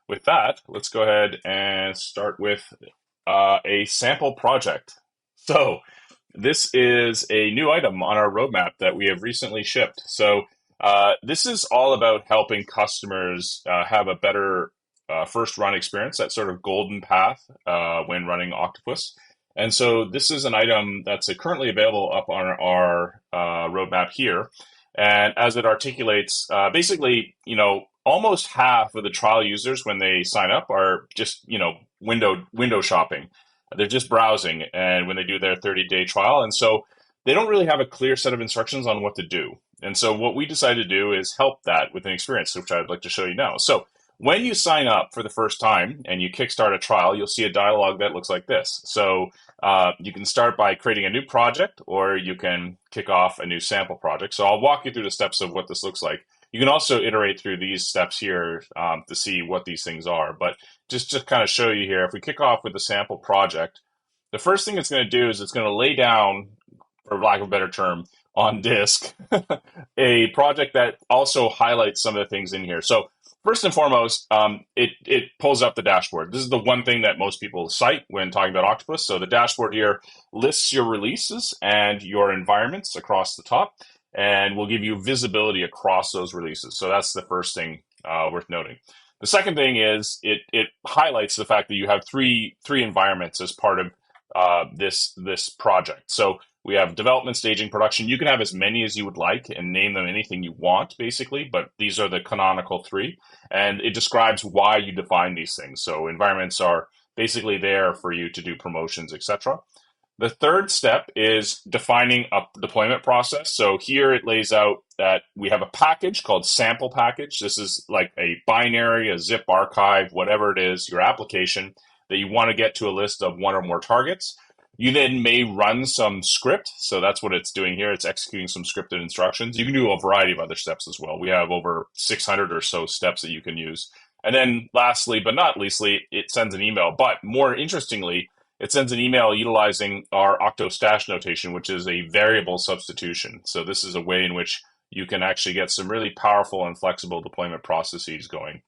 with that, let's go ahead and start with a sample project. So this is a new item on our roadmap that we have recently shipped. So this is all about helping customers have a better first run experience, that sort of golden path when running Octopus. And so this is an item that's currently available up on our roadmap here. And as it articulates, basically, almost half of the trial users when they sign up are just, window shopping. They're just browsing, and when they do their 30-day trial, and so they don't really have a clear set of instructions on what to do. And so what we decided to do is help that with an experience, which I'd like to show you now. So when you sign up for the first time and you kickstart a trial, you'll see a dialog that looks like this. So you can start by creating a new project, or you can kick off a new sample project. So I'll walk you through the steps of what this looks like. You can also iterate through these steps here to see what these things are. But just to kind of show you here, if we kick off with the sample project, the first thing it's going to do is it's going to lay down, for lack of a better term, on disk, a project that also highlights some of the things in here. So first and foremost, it pulls up the dashboard. This is the one thing that most people cite when talking about Octopus. So the dashboard here lists your releases and your environments across the top, and will give you visibility across those releases. So that's the first thing worth noting. The second thing is it highlights the fact that you have three environments as part of this project. So we have development, staging, production. You can have as many as you would like and name them anything you want, basically, but these are the canonical three. And it describes why you define these things. So environments are basically there for you to do promotions, etc. The third step is defining a deployment process. So here it lays out that we have a package called sample package. This is like a binary, a zip archive, whatever it is, your application that you want to get to a list of one or more targets. You then may run some script. So that's what it's doing here. It's executing some scripted instructions. You can do a variety of other steps as well. We have over 600 or so steps that you can use. And then lastly, but not leastly, it sends an email. But more interestingly, it sends an email utilizing our octo stash notation, which is a variable substitution. So this is a way in which you can actually get some really powerful and flexible deployment processes going.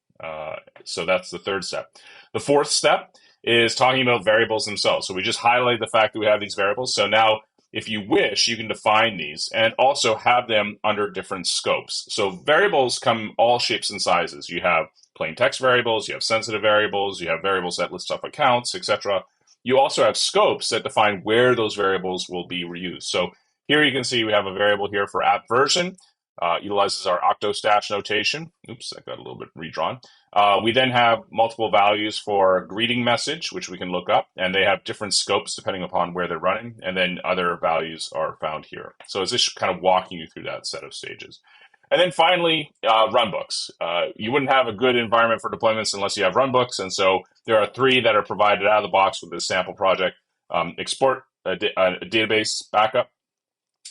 So that's the third step. The fourth step is talking about variables themselves. So we just highlight the fact that we have these variables. So now, if you wish, you can define these and also have them under different scopes. So variables come all shapes and sizes. You have plain text variables, you have sensitive variables, you have variables that list off accounts, etc. You also have scopes that define where those variables will be reused. So here you can see we have a variable here for app version. Utilizes our octo stash notation. Oops, I got a little bit redrawn. We then have multiple values for greeting message, which we can look up, and they have different scopes depending upon where they're running, and then other values are found here. So it's just kind of walking you through that set of stages. And then finally, runbooks. You wouldn't have a good environment for deployments unless you have runbooks, and so there are three that are provided out of the box with this sample project. Export a database backup,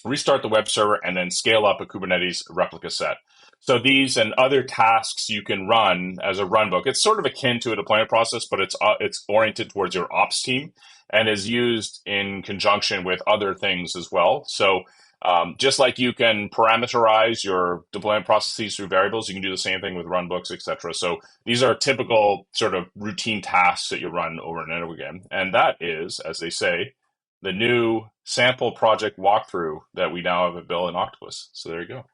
restart the web server, and then scale up a Kubernetes replica set. So these and other tasks you can run as a runbook. It's sort of akin to a deployment process, but it's oriented towards your ops team and is used in conjunction with other things as well. So just like you can parameterize your deployment processes through variables, you can do the same thing with runbooks, etc. So these are typical sort of routine tasks that you run over and over again. And that is, as they say, the new sample project walkthrough that we now have built in Octopus. So there you go.